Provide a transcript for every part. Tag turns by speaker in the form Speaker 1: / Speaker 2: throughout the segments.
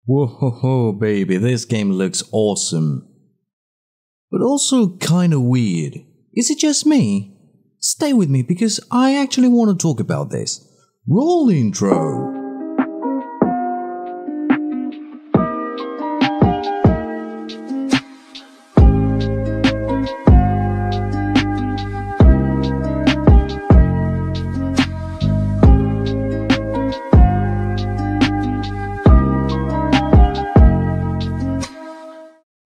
Speaker 1: Whoa, baby, this game looks awesome. But also kinda weird. Is it just me? Stay with me because I actually want to talk about this. Roll intro!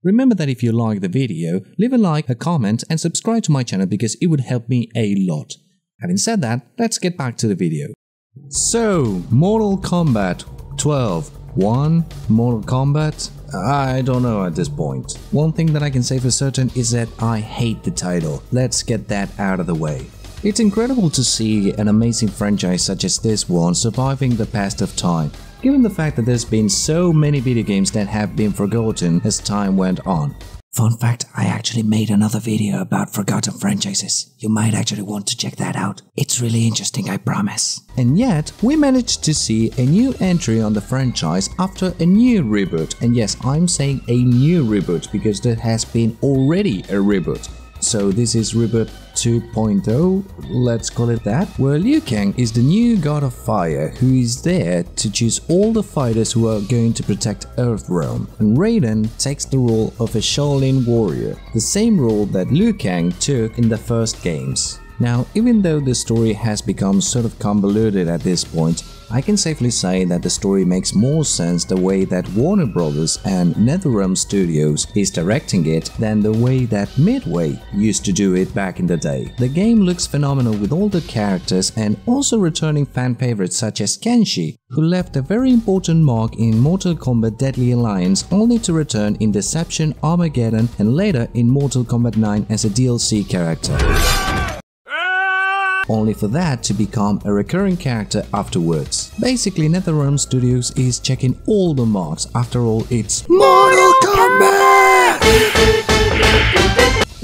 Speaker 1: Remember that if you like the video, leave a like, a comment and subscribe to my channel because it would help me a lot. Having said that, let's get back to the video. So, Mortal Kombat 12. 1. Mortal Kombat? I don't know at this point. One thing that I can say for certain is that I hate the title. Let's get that out of the way. It's incredible to see an amazing franchise such as this one surviving the passage of time, given the fact that there's been so many video games that have been forgotten as time went on. Fun fact, I actually made another video about forgotten franchises. You might actually want to check that out. It's really interesting, I promise. And yet, we managed to see a new entry on the franchise after a new reboot. And yes, I'm saying a new reboot because there has been already a reboot. So this is reboot 2.0, let's call it that, where Liu Kang is the new god of fire who is there to choose all the fighters who are going to protect Earthrealm, and Raiden takes the role of a Shaolin warrior, the same role that Liu Kang took in the first games. Now, even though the story has become sort of convoluted at this point, I can safely say that the story makes more sense the way that Warner Bros. And NetherRealm Studios is directing it than the way that Midway used to do it back in the day. The game looks phenomenal with all the characters and also returning fan favorites such as Kenshi, who left a very important mark in Mortal Kombat Deadly Alliance only to return in Deception, Armageddon and later in Mortal Kombat 9 as a DLC character. Only for that to become a recurring character afterwards. Basically, NetherRealm Studios is checking all the marks. After all, it's Mortal Kombat!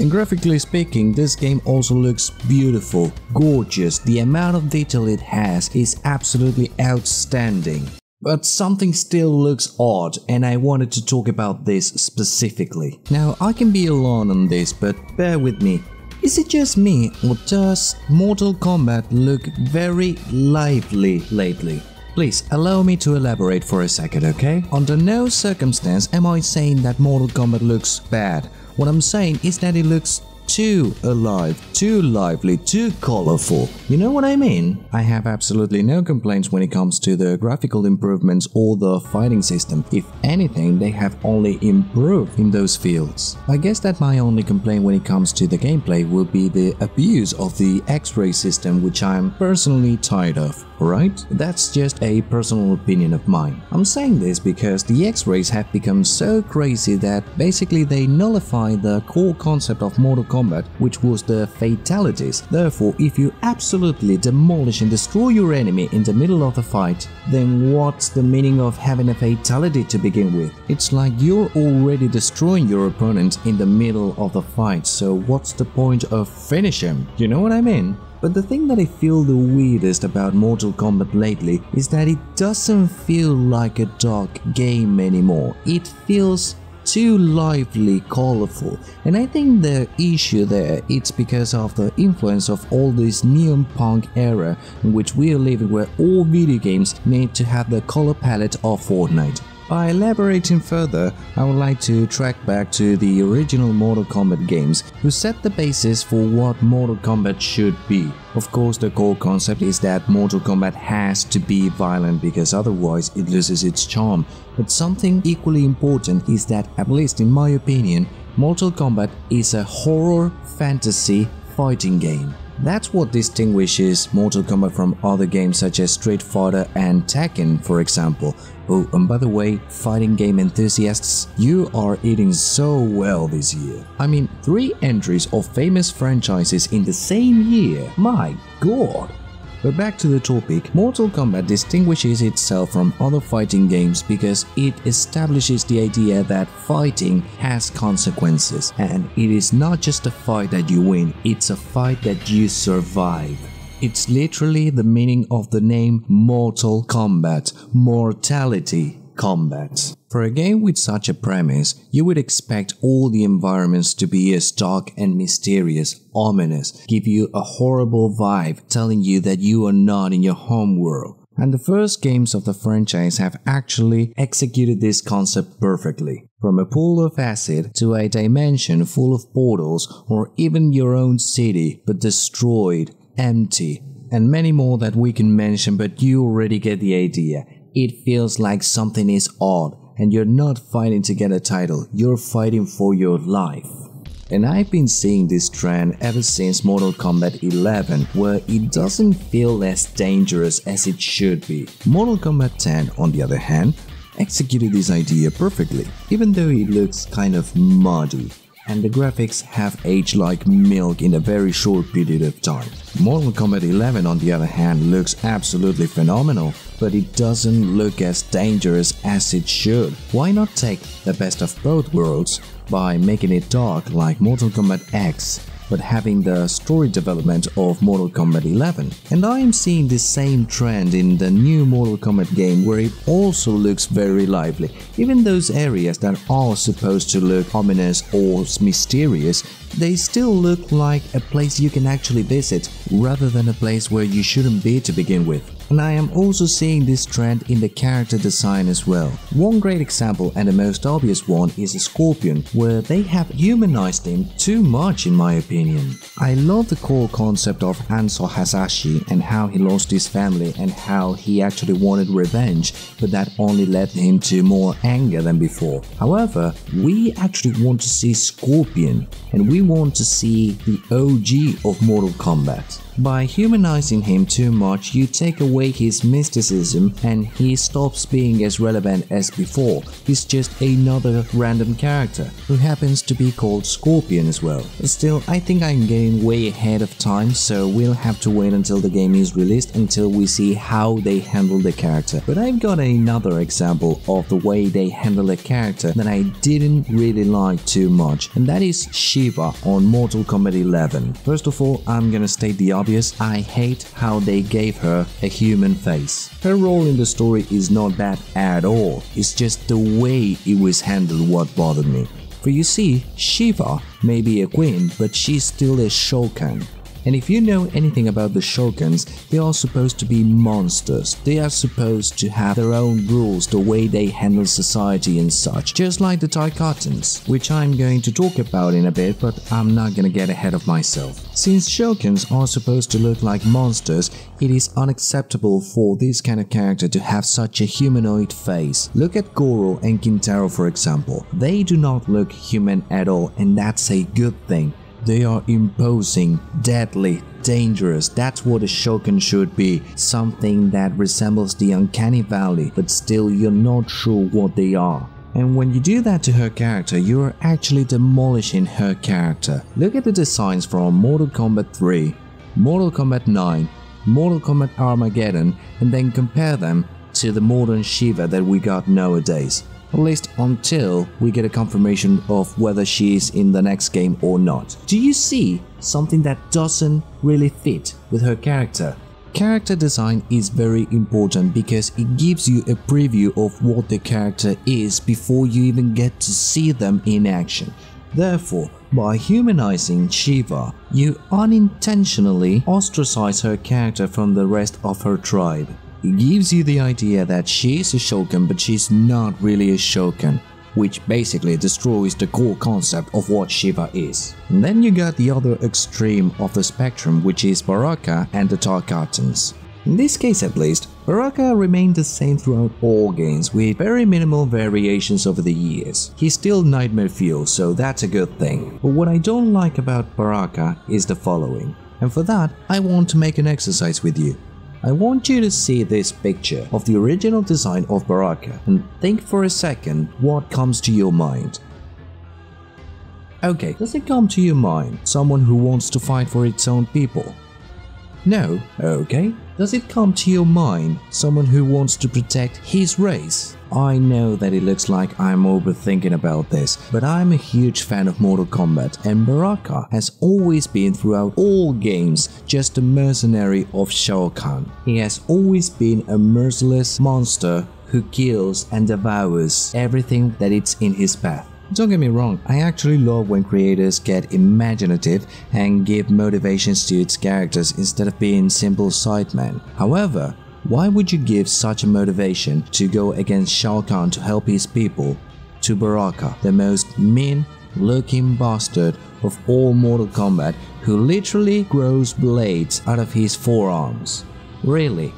Speaker 1: And graphically speaking, this game also looks beautiful, gorgeous. The amount of detail it has is absolutely outstanding. But something still looks odd, and I wanted to talk about this specifically. Now, I can be alone on this, but bear with me. Is it just me, or does Mortal Kombat look very lively lately? Please allow me to elaborate for a second, okay? Under no circumstance am I saying that Mortal Kombat looks bad. What I'm saying is that it looks too alive, too lively, too colorful. You know what I mean? I have absolutely no complaints when it comes to the graphical improvements or the fighting system. If anything, they have only improved in those fields. I guess that my only complaint when it comes to the gameplay will be the abuse of the X-ray system, which I'm personally tired of. Alright? That's just a personal opinion of mine. I'm saying this because the X-rays have become so crazy that basically they nullify the core concept of Mortal Kombat, which was the fatalities. Therefore, if you absolutely demolish and destroy your enemy in the middle of the fight, then what's the meaning of having a fatality to begin with? It's like you're already destroying your opponent in the middle of the fight, so what's the point of finish him? You know what I mean? But the thing that I feel the weirdest about Mortal Kombat lately is that it doesn't feel like a dark game anymore. It feels too lively, colorful, and I think the issue there it's because of the influence of all this neon punk era in which we are living, where all video games need to have the color palette of Fortnite. By elaborating further, I would like to track back to the original Mortal Kombat games, who set the basis for what Mortal Kombat should be. Of course, the core concept is that Mortal Kombat has to be violent because otherwise it loses its charm. But something equally important is that, at least in my opinion, Mortal Kombat is a horror fantasy fighting game. That's what distinguishes Mortal Kombat from other games such as Street Fighter and Tekken, for example. Oh, and by the way, fighting game enthusiasts, you are eating so well this year. I mean, 3 entries of famous franchises in the same year. My god! But back to the topic, Mortal Kombat distinguishes itself from other fighting games because it establishes the idea that fighting has consequences, and it is not just a fight that you win, it's a fight that you survive. It's literally the meaning of the name Mortal Kombat, mortality. Kombat. For a game with such a premise, you would expect all the environments to be as dark and mysterious, ominous, give you a horrible vibe telling you that you are not in your home world. And the first games of the franchise have actually executed this concept perfectly. From a pool of acid to a dimension full of portals, or even your own city but destroyed, empty, and many more that we can mention, but you already get the idea. It feels like something is odd, and you're not fighting to get a title, you're fighting for your life. And I've been seeing this trend ever since Mortal Kombat 11, where it doesn't feel as dangerous as it should be. Mortal Kombat 10, on the other hand, executed this idea perfectly, even though it looks kind of muddy, and the graphics have aged like milk in a very short period of time. Mortal Kombat 11, on the other hand, looks absolutely phenomenal, but it doesn't look as dangerous as it should. Why not take the best of both worlds by making it dark like Mortal Kombat X, but having the story development of Mortal Kombat 11? And I am seeing the same trend in the new Mortal Kombat game, where it also looks very lively. Even those areas that are supposed to look ominous or mysterious, they still look like a place you can actually visit, rather than a place where you shouldn't be to begin with. And I am also seeing this trend in the character design as well. One great example, and the most obvious one, is a Scorpion, where they have humanized him too much in my opinion. I love the core concept of Hanzo Hasashi and how he lost his family and how he actually wanted revenge, but that only led him to more anger than before. However, we actually want to see Scorpion, and we want to see the OG of Mortal Kombat. By humanizing him too much, you take away his mysticism and he stops being as relevant as before. He's just another random character who happens to be called Scorpion as well. Still, I think I'm getting way ahead of time, so we'll have to wait until the game is released until we see how they handle the character. But I've got another example of the way they handle a character that I didn't really like too much, and that is Shiva on Mortal Kombat 11. First of all, I'm gonna state the obvious. I hate how they gave her a human face. Her role in the story is not bad at all, it's just the way it was handled what bothered me. For you see, Shiva may be a queen, but she's still a Shokan. And if you know anything about the Shokans, they are supposed to be monsters. They are supposed to have their own rules, the way they handle society and such, just like the Taikatans, which I'm going to talk about in a bit, but I'm not gonna get ahead of myself. Since Shokans are supposed to look like monsters, it is unacceptable for this kind of character to have such a humanoid face. Look at Goro and Kintaro for example. They do not look human at all, and that's a good thing. They are imposing, deadly, dangerous. That's what a Shokan should be. Something that resembles the uncanny valley, but still you're not sure what they are. And when you do that to her character, you are actually demolishing her character. Look at the designs from Mortal Kombat 3, Mortal Kombat 9, Mortal Kombat Armageddon, and then compare them to the modern Shiva that we got nowadays. At least until we get a confirmation of whether she is in the next game or not. Do you see something that doesn't really fit with her character? Character design is very important because it gives you a preview of what the character is before you even get to see them in action. Therefore, by humanizing Shiva, you unintentionally ostracize her character from the rest of her tribe. It gives you the idea that she is a Shokan, but she's not really a Shokan, which basically destroys the core concept of what Shiva is. And then you got the other extreme of the spectrum, which is Baraka and the Tarkatans. In this case at least, Baraka remained the same throughout all games, with very minimal variations over the years. He's still nightmare fuel, so that's a good thing. But what I don't like about Baraka is the following. And for that, I want to make an exercise with you. I want you to see this picture of the original design of Baraka and think for a second what comes to your mind. Okay, does it come to your mind someone who wants to fight for its own people? No? Okay. Does it come to your mind someone who wants to protect his race? I know that it looks like I'm overthinking about this, but I'm a huge fan of Mortal Kombat, and Baraka has always been throughout all games just a mercenary of Shao Kahn. He has always been a merciless monster who kills and devours everything that it's in his path. Don't get me wrong, I actually love when creators get imaginative and give motivations to its characters instead of being simple sidemen. However, why would you give such a motivation to go against Shao Kahn to help his people, to Baraka, the most mean-looking bastard of all Mortal Kombat, who literally grows blades out of his forearms? Really?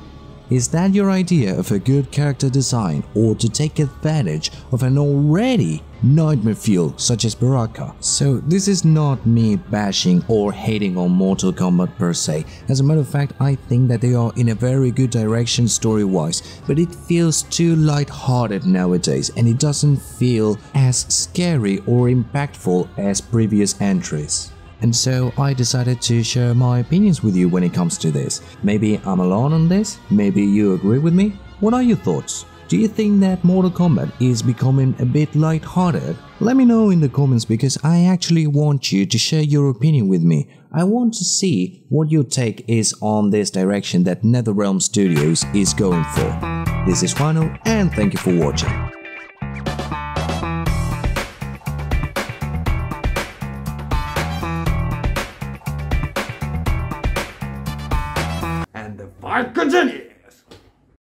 Speaker 1: Is that your idea of a good character design, or to take advantage of an already nightmare fuel such as Baraka? So this is not me bashing or hating on Mortal Kombat per se. As a matter of fact, I think that they are in a very good direction story-wise, but it feels too light-hearted nowadays and it doesn't feel as scary or impactful as previous entries. And so I decided to share my opinions with you when it comes to this. Maybe I'm alone on this, maybe you agree with me. What are your thoughts? Do you think that Mortal Kombat is becoming a bit light-hearted? Let me know in the comments because I actually want you to share your opinion with me. I want to see what your take is on this direction that NetherRealm Studios is going for. This is Final and thank you for watching.
Speaker 2: And the fight continues!